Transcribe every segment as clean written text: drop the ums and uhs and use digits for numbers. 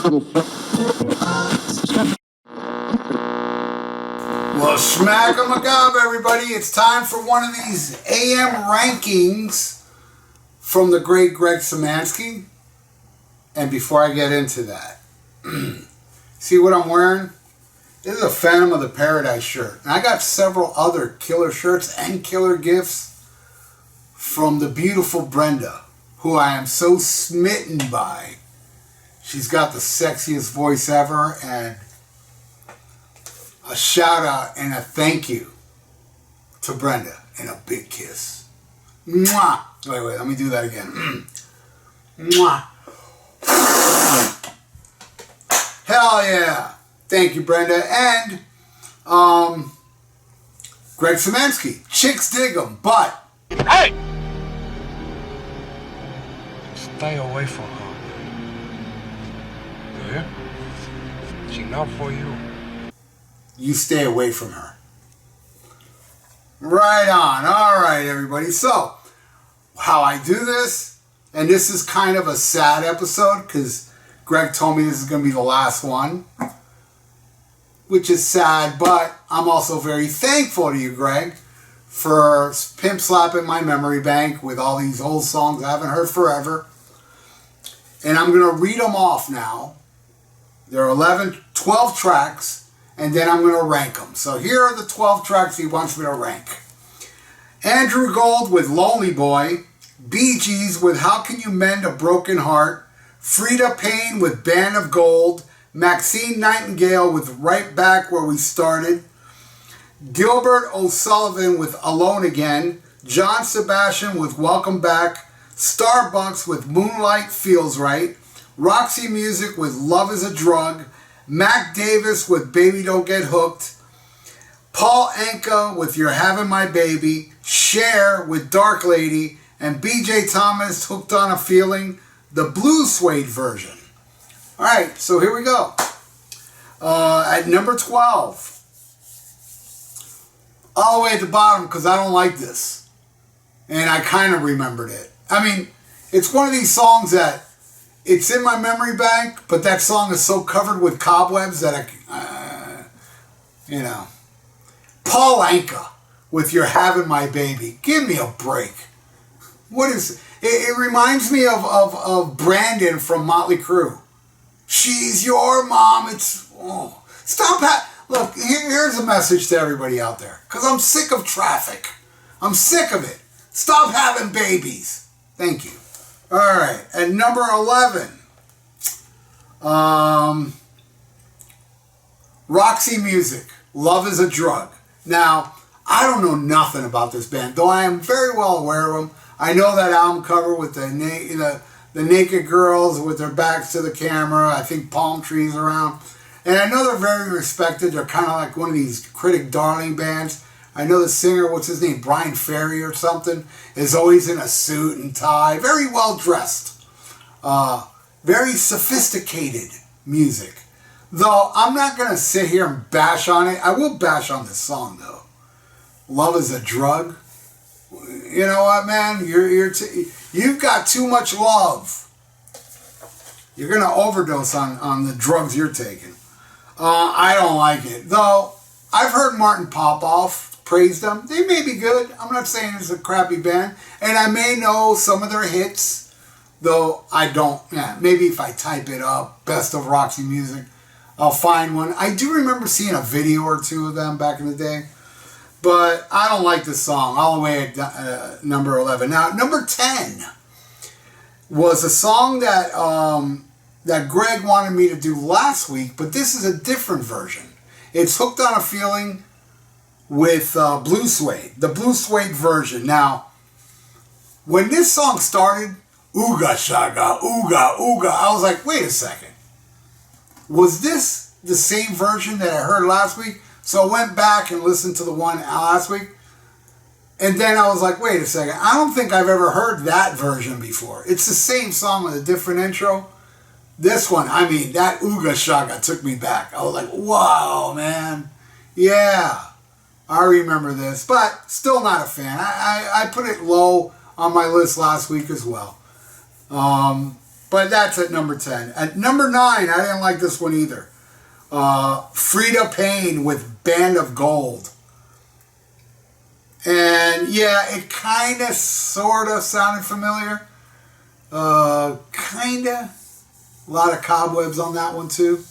Well, smack 'em a gob, everybody. It's time for one of these AM rankings from the great Greg Symanski. And before I get into that, see what I'm wearing? This is a Phantom of the Paradise shirt. And I got several other killer shirts and killer gifts from the beautiful Brenda, who I am so smitten by. She's got the sexiest voice ever, and a shout out and a thank you to Brenda and a big kiss. Mwah! Wait, let me do that again. Mwah! Hell yeah! Thank you, Brenda. And Greg Symanski. Chicks dig 'em, but hey! Stay away from her. You hear? She not for you. You stay away from her. Right on. All right, everybody. So, how I do this, and this is kind of a sad episode because Greg told me this is going to be the last one, which is sad, but I'm also very thankful to you, Greg, for pimp slapping my memory bank with all these old songs I haven't heard forever. And I'm going to read them off now. There are 12 tracks, and then I'm going to rank them. So here are the 12 tracks he wants me to rank. Andrew Gold with Lonely Boy, Bee Gees with How Can You Mend a Broken Heart, Frida Payne with Band of Gold, Maxine Nightingale with Right Back Where We Started, Gilbert O'Sullivan with Alone Again, John Sebastian with Welcome Back, Starbucks with Moonlight Feels Right, Roxy Music with Love Is a Drug, Mac Davis with Baby Don't Get Hooked, Paul Anka with You're Having My Baby, Cher with Dark Lady, and BJ Thomas, Hooked on a Feeling, the Blue Suede version. Alright, so here we go. At number 12. All the way at the bottom because I don't like this. And I kind of remembered it. I mean, it's one of these songs that it's in my memory bank, but that song is so covered with cobwebs that Paul Anka with You're Having My Baby. Give me a break. What is it? It reminds me of Brandon from Motley Crue. She's your mom. Stop. Look, here's a message to everybody out there. Because I'm sick of traffic. I'm sick of it. Stop having babies. Thank you. All right. At number 11. Roxy Music. Love Is a Drug. Now, I don't know nothing about this band, though I am very well aware of them. I know that album cover with the naked girls with their backs to the camera. I think palm trees around. And I know they're very respected. They're kind of like one of these critic darling bands. I know the singer, what's his name, Brian Ferry or something, is always in a suit and tie. Very well dressed. Very sophisticated music. Though I'm not going to sit here and bash on it. I will bash on this song, though. Love Is a Drug. You know what, man? You've got too much love. You're going to overdose on the drugs you're taking. I don't like it. Though, I've heard Martin Popoff praise them. They may be good. I'm not saying it's a crappy band. And I may know some of their hits. Though, I don't. Yeah, maybe if I type it up, Best of Roxy Music, I'll find one. I do remember seeing a video or two of them back in the day. But I don't like this song, all the way at number 11. Now, number 10 was a song that that Greg wanted me to do last week, but this is a different version. It's Hooked on a Feeling with Blue Suede, the Blue Suede version. Now, when this song started, ooga shaga, ooga, ooga, I was like, wait a second. Was this the same version that I heard last week? So I went back and listened to the one last week. And then I was like, wait a second. I don't think I've ever heard that version before. It's the same song with a different intro. This one, I mean, that Ooga Shaga took me back. I was like, wow, man. Yeah, I remember this. But still not a fan. I put it low on my list last week as well. But that's at number 10. At number 9, I didn't like this one either. Frida Payne with Band of Gold. And yeah, it kind of, sort of sounded familiar. Kind of. A lot of cobwebs on that one too.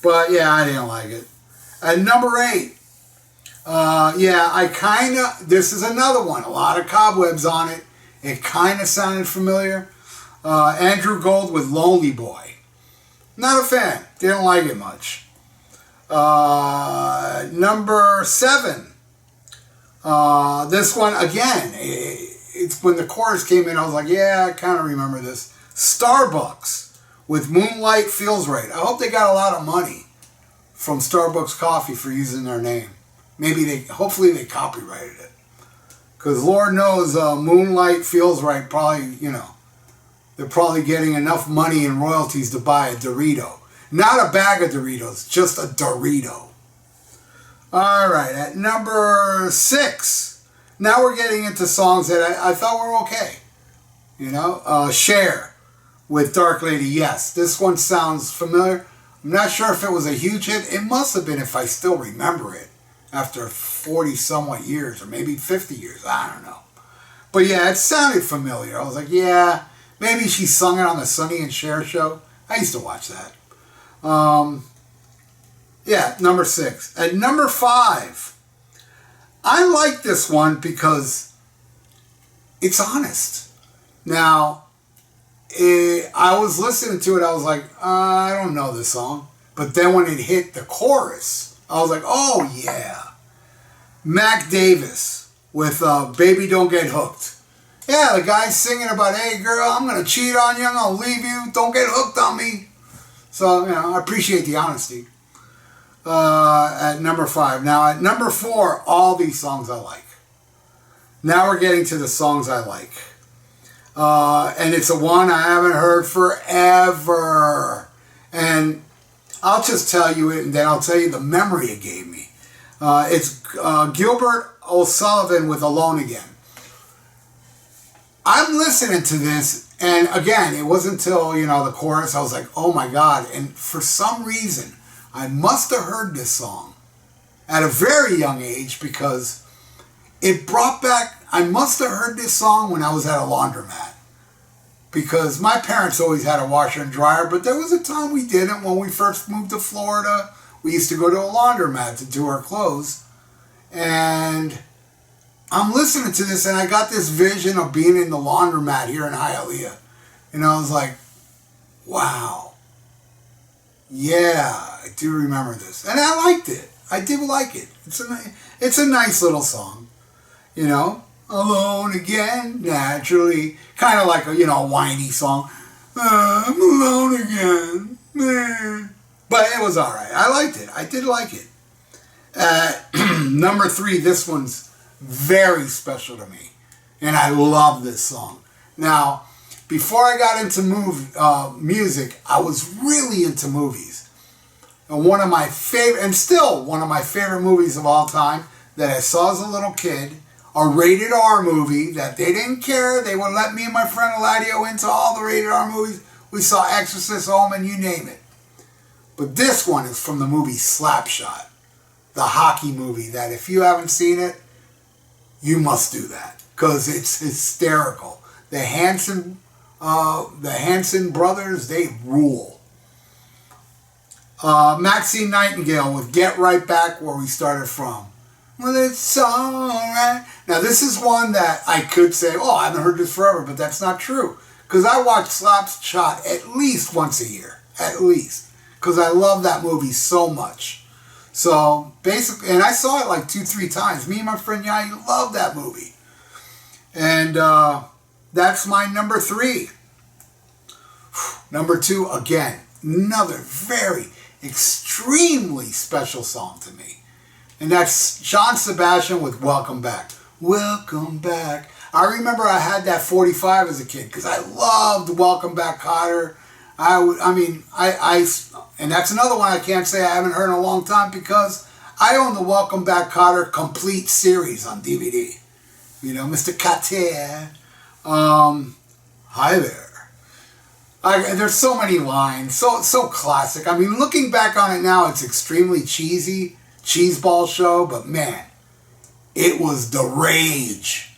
But yeah, I didn't like it. At number 8, yeah, I kind of, this is another one. A lot of cobwebs on it. It kind of sounded familiar. Andrew Gold with Lonely Boy. Not a fan. Didn't like it much. Number 7. This one, again, it's when the chorus came in, I was like, yeah, I kind of remember this. Starbucks with Moonlight Feels Right. I hope they got a lot of money from Starbucks Coffee for using their name. Hopefully they copyrighted it. Because Lord knows Moonlight Feels Right probably, they're probably getting enough money in royalties to buy a Dorito. Not a bag of Doritos, just a Dorito. All right, at number 6, now we're getting into songs that I thought were okay. Cher with Dark Lady. Yes, this one sounds familiar. I'm not sure if it was a huge hit. It must have been if I still remember it after 40 somewhat years or maybe 50 years. I don't know. But yeah, it sounded familiar. I was like, yeah, maybe she sung it on the Sonny and Cher show. I used to watch that. Yeah, number 6. At number 5, I like this one because it's honest. Now, I was listening to it, I was like, I don't know this song. But then when it hit the chorus, I was like, oh yeah. Mac Davis with Baby Don't Get Hooked. Yeah, the guy's singing about, hey girl, I'm going to cheat on you, I'm going to leave you, don't get hooked on me. So, I appreciate the honesty. At number 5. Now, at number 4, all these songs I like. Now we're getting to the songs I like. And it's a one I haven't heard forever. And I'll just tell you it, and then I'll tell you the memory it gave me. It's Gilbert O'Sullivan with Alone Again. I'm listening to this, and again, it wasn't until, the chorus, I was like, oh my God. And for some reason, I must have heard this song at a very young age because it brought back, I must have heard this song when I was at a laundromat. Because my parents always had a washer and dryer, but there was a time we didn't. When we first moved to Florida, we used to go to a laundromat to do our clothes. And I'm listening to this, and I got this vision of being in the laundromat here in Hialeah. And I was like, wow. Yeah, I do remember this. And I liked it. I did like it. It's a nice little song. Alone again, naturally. Kind of like a, whiny song. I'm alone again. But it was alright. I liked it. I did like it. Number 3, this one's very special to me. And I love this song. Now, before I got into music, I was really into movies. And one of my favorite movies of all time that I saw as a little kid, a rated R movie that they didn't care. They would let me and my friend Eladio into all the rated R movies. We saw Exorcist, Omen, you name it. But this one is from the movie Slapshot, the hockey movie that if you haven't seen it, you must do that because it's hysterical. The Hanson brothers, they rule. Maxine Nightingale with Get Right Back Where We Started From. Well, it's alright. Now, this is one that I could say, oh, I haven't heard this forever, but that's not true. Because I watch Slapshot at least once a year. At least. Because I love that movie so much. So, basically, and I saw it like 2-3 times. Me and my friend Yai love that movie. And that's my number 3. Number 2, again, another very extremely special song to me. And that's John Sebastian with Welcome Back. Welcome Back. I remember I had that 45 as a kid because I loved Welcome Back, Kotter. And that's another one I can't say I haven't heard in a long time because I own the Welcome Back, Kotter complete series on DVD. Mr. Kotter. Hi there. There's so many lines, so classic. I mean, looking back on it now, it's extremely cheesy, cheeseball show, but man, it was the rage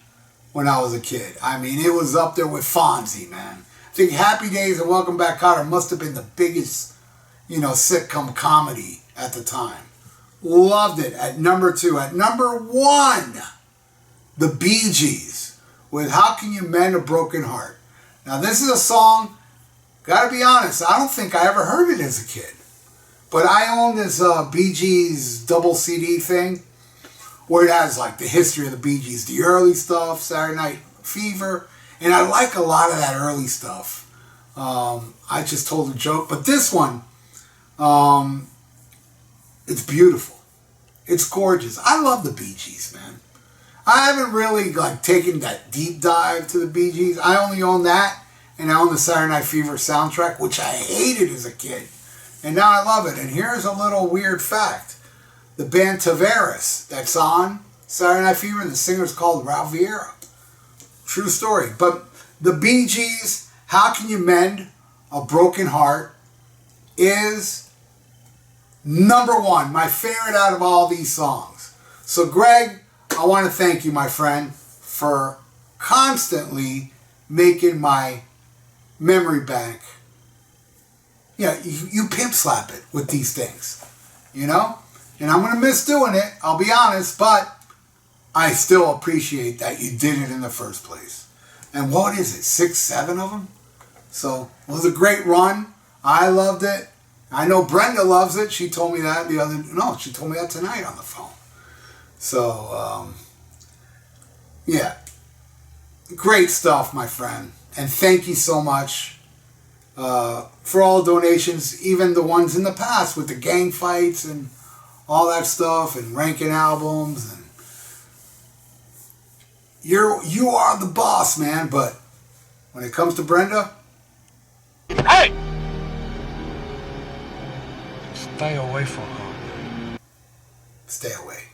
when I was a kid. I mean, it was up there with Fonzie, man. I think Happy Days and Welcome Back, Kotter must have been the biggest, sitcom comedy at the time. Loved it. At number 2. At number 1, the Bee Gees with How Can You Mend a Broken Heart. Now, this is a song, gotta be honest, I don't think I ever heard it as a kid. But I own this Bee Gees double CD thing, where it has like the history of the Bee Gees, the early stuff, Saturday Night Fever, and I like a lot of that early stuff. I just told a joke, but this one, it's beautiful. It's gorgeous. I love the Bee Gees, man. I haven't really taken that deep dive to the Bee Gees. I only own that, and I own the Saturday Night Fever soundtrack, which I hated as a kid, and now I love it. And here's a little weird fact. The band THRASH that's on Saturday Night Fever, the singer's called VIERA. True story. But the Bee Gees, How Can You Mend a Broken Heart, is number 1, my favorite out of all these songs. So Greg, I want to thank you, my friend, for constantly making my memory bank. You pimp slap it with these things, And I'm going to miss doing it, I'll be honest, but I still appreciate that you did it in the first place. And what is it, 6, 7 of them? So it was a great run. I loved it. I know Brenda loves it. She told me that she told me that tonight on the phone. So, yeah. Great stuff, my friend. And thank you so much for all donations, even the ones in the past with the gang fights and all that stuff and ranking albums. And you are the boss, man. But when it comes to Brenda, hey! Stay away from her. Stay away.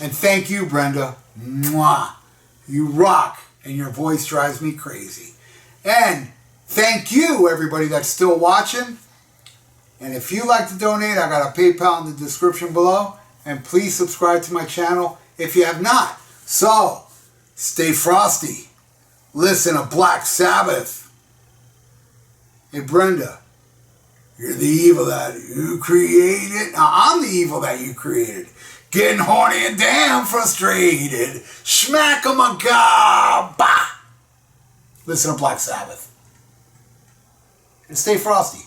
And thank you, Brenda. Mwah. You rock, and your voice drives me crazy. And thank you, everybody that's still watching. And if you like to donate, I got a PayPal in the description below. And please subscribe to my channel if you have not. So, stay frosty. Listen to Black Sabbath. Hey, Brenda. You're the evil that you created. Now, I'm the evil that you created. Getting horny and damn frustrated. Schmack-a-ma-ga-ba. Listen to Black Sabbath. And stay frosty.